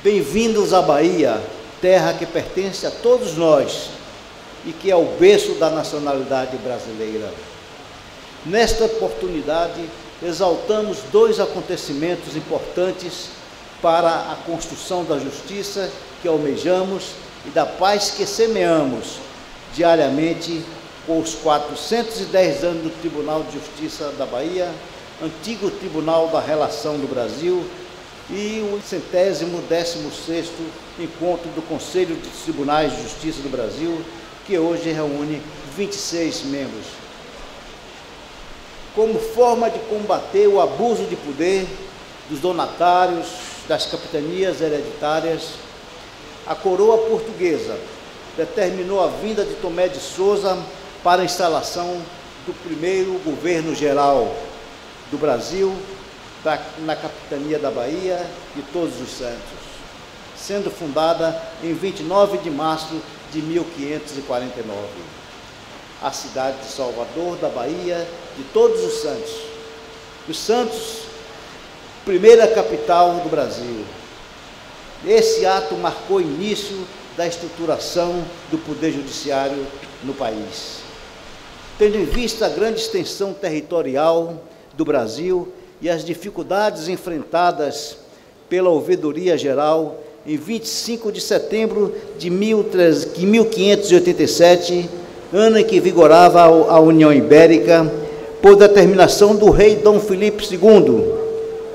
Bem-vindos à Bahia, terra que pertence a todos nós e que é o berço da nacionalidade brasileira. Nesta oportunidade, exaltamos dois acontecimentos importantes para a construção da justiça que almejamos e da paz que semeamos diariamente com os 410 anos do Tribunal de Justiça da Bahia, antigo Tribunal da Relação do Brasil, e o 116º encontro do Conselho de Tribunais de Justiça do Brasil, que hoje reúne 26 membros. Como forma de combater o abuso de poder dos donatários, das capitanias hereditárias, a coroa portuguesa determinou a vinda de Tomé de Sousa para a instalação do primeiro governo geral do Brasil, na capitania da Bahia de Todos os Santos, sendo fundada em 29 de março de 1549. A cidade de Salvador, da Bahia de Todos os Santos. Os Santos, primeira capital do Brasil. Esse ato marcou o início da estruturação do Poder Judiciário no país. Tendo em vista a grande extensão territorial do Brasil e as dificuldades enfrentadas pela Ouvidoria Geral, em 25 de setembro de 1587, ano em que vigorava a União Ibérica, por determinação do rei Dom Filipe II,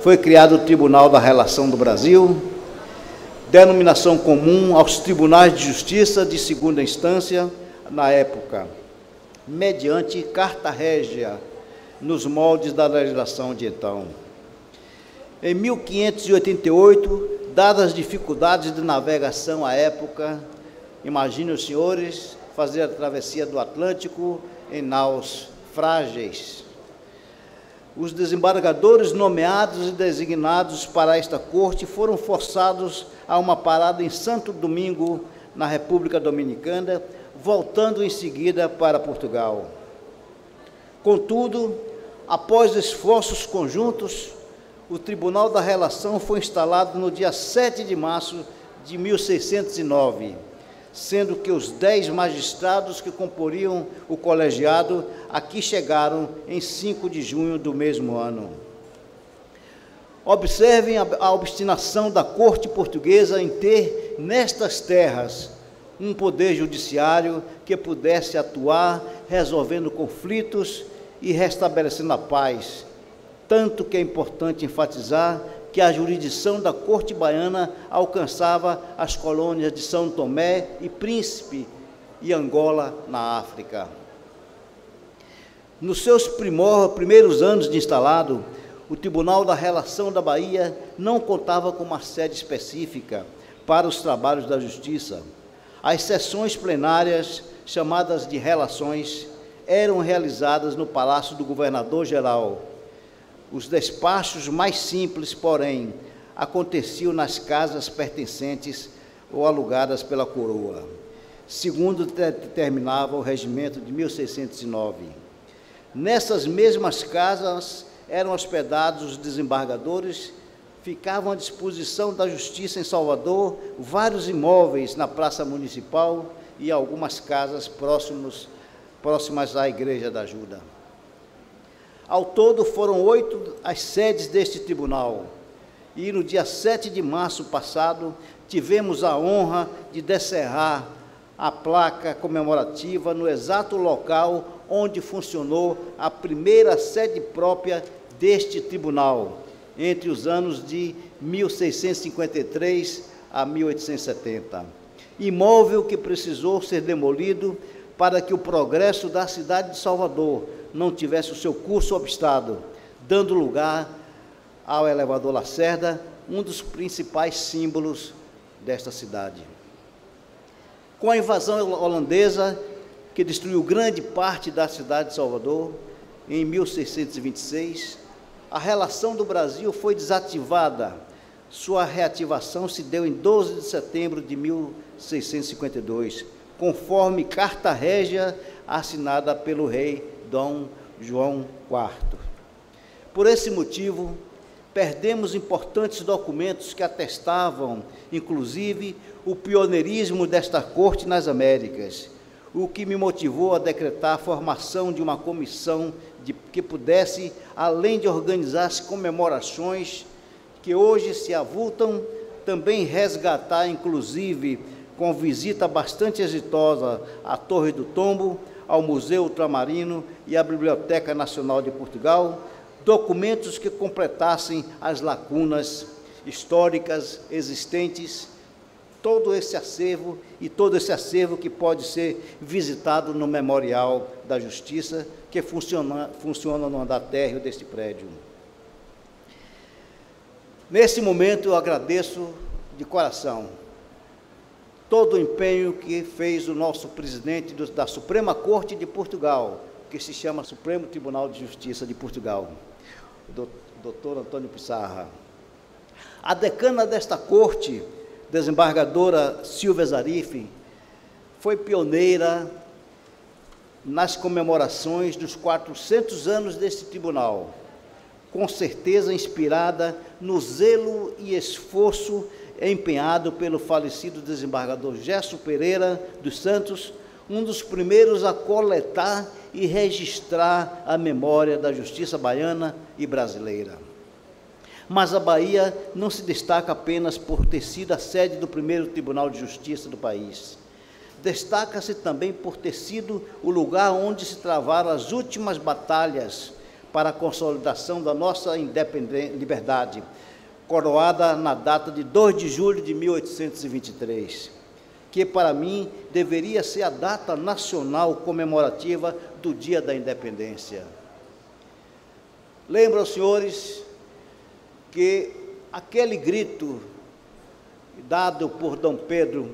foi criado o Tribunal da Relação do Brasil, denominação comum aos Tribunais de Justiça de segunda instância, na época, mediante Carta Régia, nos moldes da legislação de então. Em 1588, dadas as dificuldades de navegação à época, imaginem os senhores fazer a travessia do Atlântico em naus frágeis. Os desembargadores nomeados e designados para esta corte foram forçados a uma parada em Santo Domingo, na República Dominicana, voltando em seguida para Portugal. Contudo, após esforços conjuntos, o Tribunal da Relação foi instalado no dia 7 de março de 1609, sendo que os 10 magistrados que comporiam o colegiado aqui chegaram em 5 de junho do mesmo ano. Observem a obstinação da corte portuguesa em ter, nestas terras, um poder judiciário que pudesse atuar resolvendo conflitos e restabelecendo a paz, tanto que é importante enfatizar que a jurisdição da corte baiana alcançava as colônias de São Tomé e Príncipe e Angola, na África. Nos seus primeiros anos de instalado, o Tribunal da Relação da Bahia não contava com uma sede específica para os trabalhos da justiça. As sessões plenárias, chamadas de relações, eram realizadas no Palácio do Governador-Geral. Os despachos mais simples, porém, aconteciam nas casas pertencentes ou alugadas pela coroa, segundo determinava o regimento de 1609. Nessas mesmas casas eram hospedados os desembargadores, ficavam à disposição da Justiça em Salvador vários imóveis na Praça Municipal e algumas casas próximas à Igreja da Ajuda. Ao todo, foram 8 as sedes deste tribunal, e no dia 7 de março passado, tivemos a honra de descerrar a placa comemorativa no exato local onde funcionou a primeira sede própria deste tribunal, entre os anos de 1653 a 1870. Imóvel que precisou ser demolido para que o progresso da cidade de Salvador não tivesse o seu curso obstado, dando lugar ao elevador Lacerda, um dos principais símbolos desta cidade. Com a invasão holandesa, que destruiu grande parte da cidade de Salvador, em 1626, a relação do Brasil foi desativada. Sua reativação se deu em 12 de setembro de 1652, conforme Carta Régia assinada pelo rei Dom João IV. Por esse motivo, perdemos importantes documentos que atestavam, inclusive, o pioneirismo desta corte nas Américas, o que me motivou a decretar a formação de uma comissão que pudesse, além de organizar as comemorações que hoje se avultam, também resgatar, inclusive, com visita bastante exitosa à Torre do Tombo, ao Museu Ultramarino e à Biblioteca Nacional de Portugal, documentos que completassem as lacunas históricas existentes, todo esse acervo que pode ser visitado no Memorial da Justiça, que funciona no andar térreo deste prédio. Nesse momento, eu agradeço de coração todo o empenho que fez o nosso presidente da Suprema Corte de Portugal, que se chama Supremo Tribunal de Justiça de Portugal, o doutor Antônio Pissarra. A decana desta corte, desembargadora Silvia Zarif, foi pioneira nas comemorações dos 400 anos deste tribunal, com certeza inspirada no zelo e esforço empenhado pelo falecido desembargador Gerson Pereira dos Santos, um dos primeiros a coletar e registrar a memória da justiça baiana e brasileira. Mas a Bahia não se destaca apenas por ter sido a sede do primeiro Tribunal de Justiça do país. Destaca-se também por ter sido o lugar onde se travaram as últimas batalhas para a consolidação da nossa liberdade, coroada na data de 2 de julho de 1823, que para mim deveria ser a data nacional comemorativa do Dia da Independência. Lembro aos senhores que aquele grito dado por Dom Pedro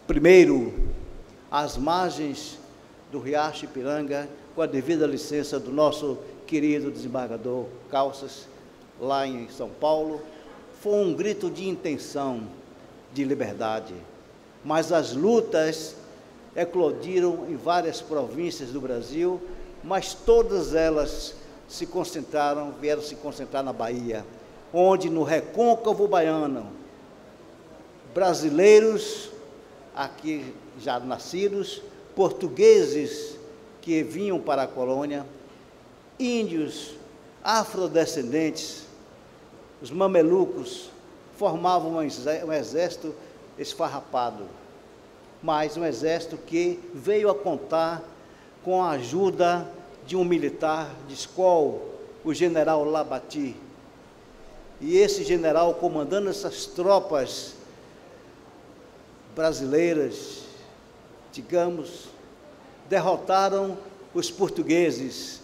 I às margens do Riacho Ipiranga, com a devida licença do nosso querido desembargador Calças, lá em São Paulo, foi um grito de intenção, de liberdade. Mas as lutas eclodiram em várias províncias do Brasil, mas todas elas vieram se concentrar na Bahia, onde no recôncavo baiano, brasileiros aqui já nascidos, portugueses que vinham para a colônia, índios, afrodescendentes, os mamelucos, formavam um exército esfarrapado, mas um exército que veio a contar com a ajuda de um militar de escola, o general Labati. E esse general, comandando essas tropas brasileiras, digamos, derrotaram os portugueses,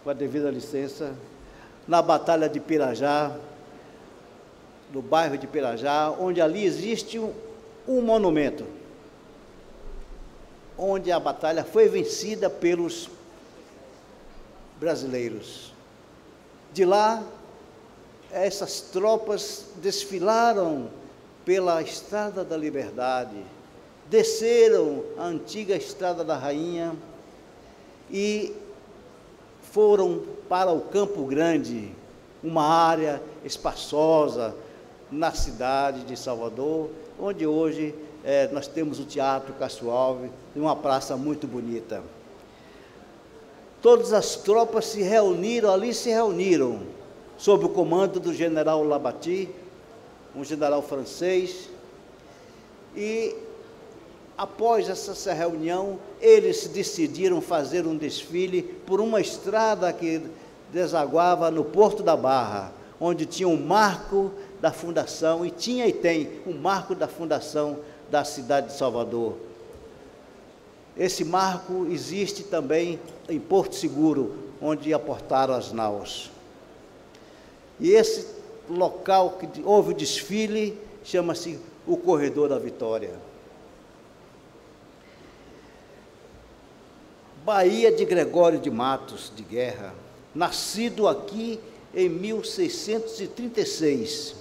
com a devida licença, na Batalha de Pirajá, no bairro de Pirajá, onde ali existe um monumento, onde a batalha foi vencida pelos brasileiros. De lá, essas tropas desfilaram pela Estrada da Liberdade, desceram a antiga Estrada da Rainha e foram para o Campo Grande, uma área espaçosa na cidade de Salvador, onde hoje nós temos o Teatro Castro Alves, e uma praça muito bonita. Todas as tropas se reuniram, sob o comando do general Labati, um general francês, e após essa reunião, eles decidiram fazer um desfile por uma estrada que desaguava no Porto da Barra, onde tinha um marco da fundação, e tem um marco da fundação da cidade de Salvador. Esse marco existe também em Porto Seguro, onde aportaram as naus. E esse local que houve o desfile chama-se o Corredor da Vitória. Bahia de Gregório de Matos de Guerra, nascido aqui em 1636,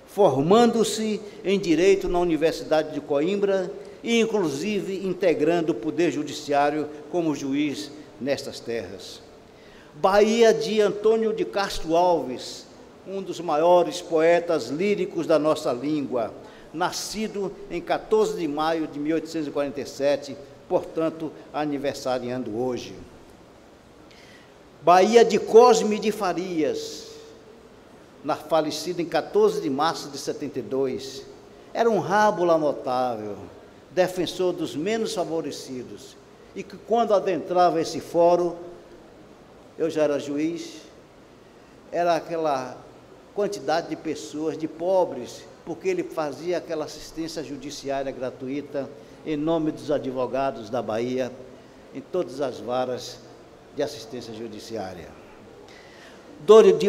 formando-se em Direito na Universidade de Coimbra e, inclusive, integrando o Poder Judiciário como juiz nestas terras. Bahia de Antônio de Castro Alves, um dos maiores poetas líricos da nossa língua, nascido em 14 de maio de 1847, portanto, aniversariando hoje. Bahia de Cosme de Farias, falecido em 14 de março de 72, era um rábula notável, defensor dos menos favorecidos, e que quando adentrava esse fórum, eu já era juiz, era aquela quantidade de pessoas, de pobres, porque ele fazia aquela assistência judiciária gratuita em nome dos advogados da Bahia, em todas as varas de assistência judiciária.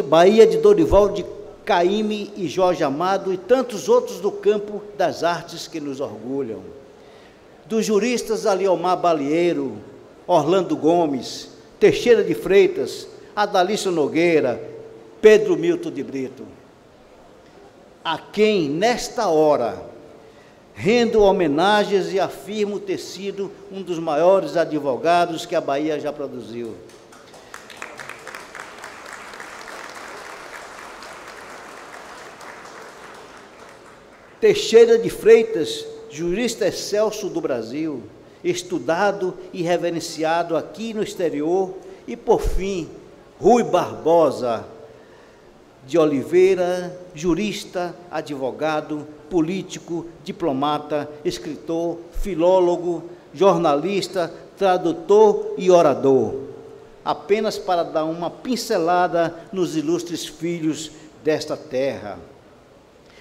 Bahia de Dorival de Caymmi e Jorge Amado e tantos outros do campo das artes que nos orgulham. Dos juristas Aliomar Balieiro, Orlando Gomes, Teixeira de Freitas, Adalício Nogueira, Pedro Milton de Brito, a quem, nesta hora, rendo homenagens e afirmo ter sido um dos maiores advogados que a Bahia já produziu. Teixeira de Freitas, jurista excelso do Brasil, estudado e reverenciado aqui no exterior, e, por fim, Rui Barbosa de Oliveira, jurista, advogado, político, diplomata, escritor, filólogo, jornalista, tradutor e orador, apenas para dar uma pincelada nos ilustres filhos desta terra,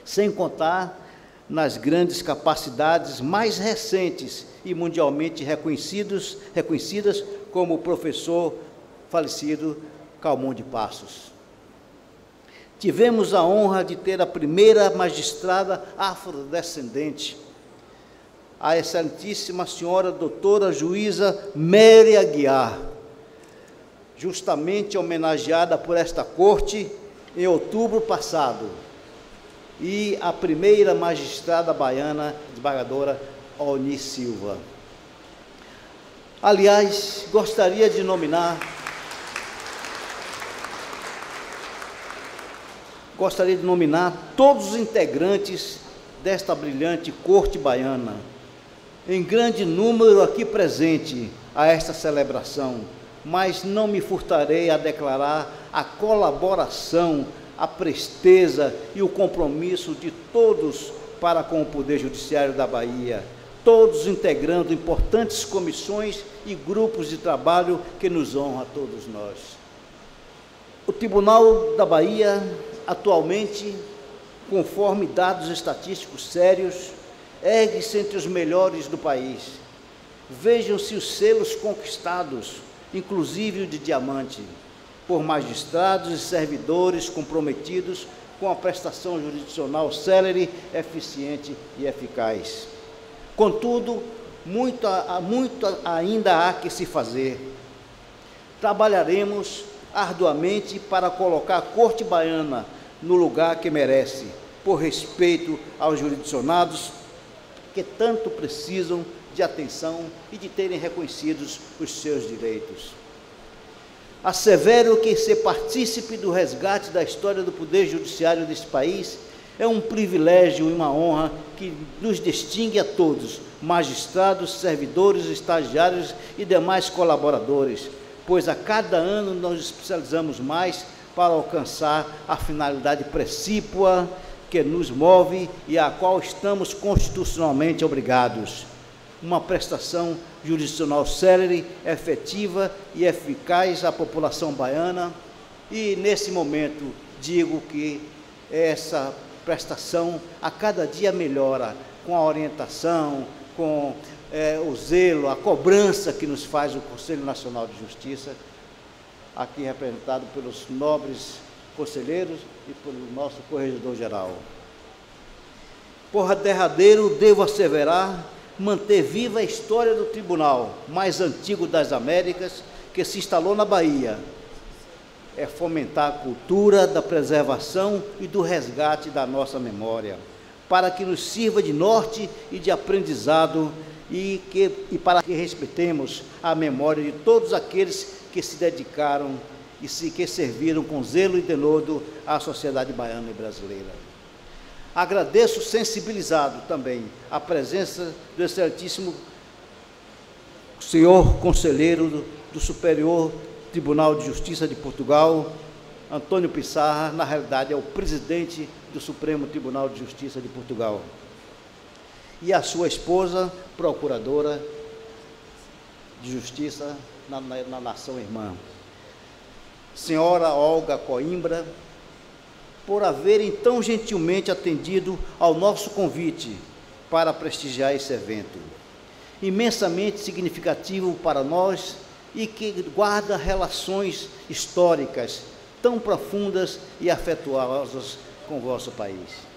sem contar nas grandes capacidades mais recentes e mundialmente reconhecidas, como o professor falecido Calmon de Passos. Tivemos a honra de ter a primeira magistrada afrodescendente, a excelentíssima senhora doutora juíza Mary Aguiar, justamente homenageada por esta corte em outubro passado, e a primeira magistrada baiana, desembargadora Oni Silva. Aliás, gostaria de nominar todos os integrantes desta brilhante corte baiana, em grande número aqui presente a esta celebração, mas não me furtarei a declarar a colaboração, a presteza e o compromisso de todos para com o Poder Judiciário da Bahia, todos integrando importantes comissões e grupos de trabalho que nos honram a todos nós. O Tribunal da Bahia, atualmente, conforme dados estatísticos sérios, ergue-se entre os melhores do país. Vejam-se os selos conquistados, inclusive o de diamante, por magistrados e servidores comprometidos com a prestação jurisdicional célere, eficiente e eficaz. Contudo, muito ainda há que se fazer. Trabalharemos arduamente para colocar a Corte Baiana no lugar que merece, por respeito aos jurisdicionados que tanto precisam de atenção e de terem reconhecidos os seus direitos. Assevero que ser partícipe do resgate da história do Poder Judiciário deste país é um privilégio e uma honra que nos distingue a todos, magistrados, servidores, estagiários e demais colaboradores, pois a cada ano nós especializamos mais para alcançar a finalidade precípua que nos move e à qual estamos constitucionalmente obrigados. Uma prestação jurisdicional célere, efetiva e eficaz à população baiana, e nesse momento digo que essa prestação a cada dia melhora com a orientação, com o zelo, a cobrança que nos faz o Conselho Nacional de Justiça, aqui representado pelos nobres conselheiros e pelo nosso corregedor-geral. Por derradeiro, devo asseverar manter viva a história do tribunal mais antigo das Américas, que se instalou na Bahia. É fomentar a cultura da preservação e do resgate da nossa memória, para que nos sirva de norte e de aprendizado e para que respeitemos a memória de todos aqueles que se dedicaram que serviram com zelo e denodo à sociedade baiana e brasileira. Agradeço sensibilizado também a presença do excelentíssimo senhor conselheiro do Superior Tribunal de Justiça de Portugal, Antônio Pissarra, na realidade é o presidente do Supremo Tribunal de Justiça de Portugal, e a sua esposa, procuradora de Justiça na nação irmã, senhora Olga Coimbra, por haverem tão gentilmente atendido ao nosso convite para prestigiar esse evento, imensamente significativo para nós e que guarda relações históricas tão profundas e afetuosas com o vosso país.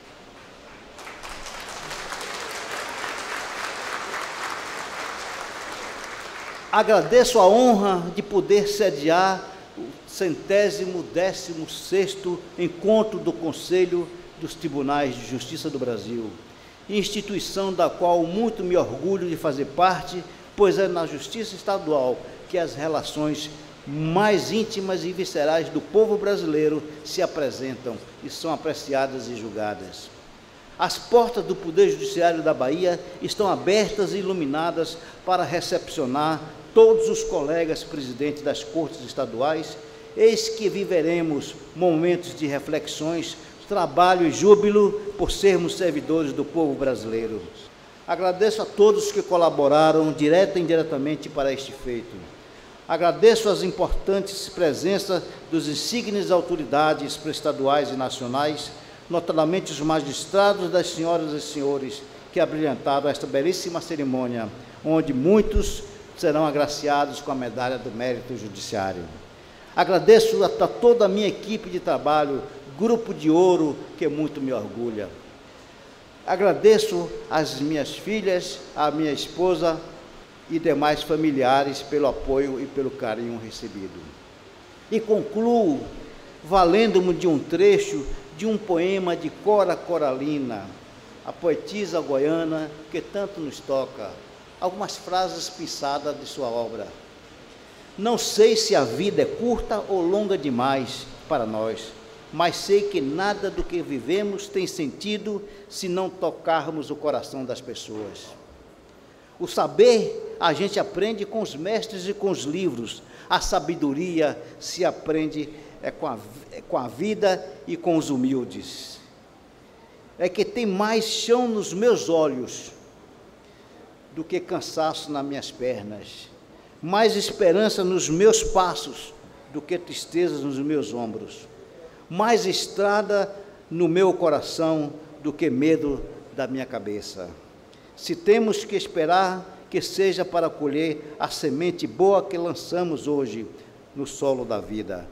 Agradeço a honra de poder sediar o 116º Encontro do Conselho dos Tribunais de Justiça do Brasil, instituição da qual muito me orgulho de fazer parte, pois é na Justiça Estadual que as relações mais íntimas e viscerais do povo brasileiro se apresentam e são apreciadas e julgadas. As portas do Poder Judiciário da Bahia estão abertas e iluminadas para recepcionar todos os colegas presidentes das Cortes Estaduais. Eis que viveremos momentos de reflexões, trabalho e júbilo por sermos servidores do povo brasileiro. Agradeço a todos que colaboraram direta e indiretamente para este feito. Agradeço as importantes presenças dos insígnias autoridades estaduais e nacionais, notadamente os magistrados das senhoras e senhores que abrilhantaram esta belíssima cerimônia, onde muitos serão agraciados com a medalha do mérito judiciário. Agradeço a toda a minha equipe de trabalho, Grupo de Ouro, que muito me orgulha. Agradeço às minhas filhas, à minha esposa e demais familiares pelo apoio e pelo carinho recebido. E concluo valendo-me de um trecho de um poema de Cora Coralina, a poetisa goiana que tanto nos toca, algumas frases pinçadas de sua obra. Não sei se a vida é curta ou longa demais para nós, mas sei que nada do que vivemos tem sentido se não tocarmos o coração das pessoas. O saber a gente aprende com os mestres e com os livros, a sabedoria se aprende com a vida e com os humildes. É que tem mais chão nos meus olhos do que cansaço nas minhas pernas, mais esperança nos meus passos do que tristeza nos meus ombros, mais estrada no meu coração do que medo da minha cabeça. Se temos que esperar, que seja para colher a semente boa que lançamos hoje no solo da vida.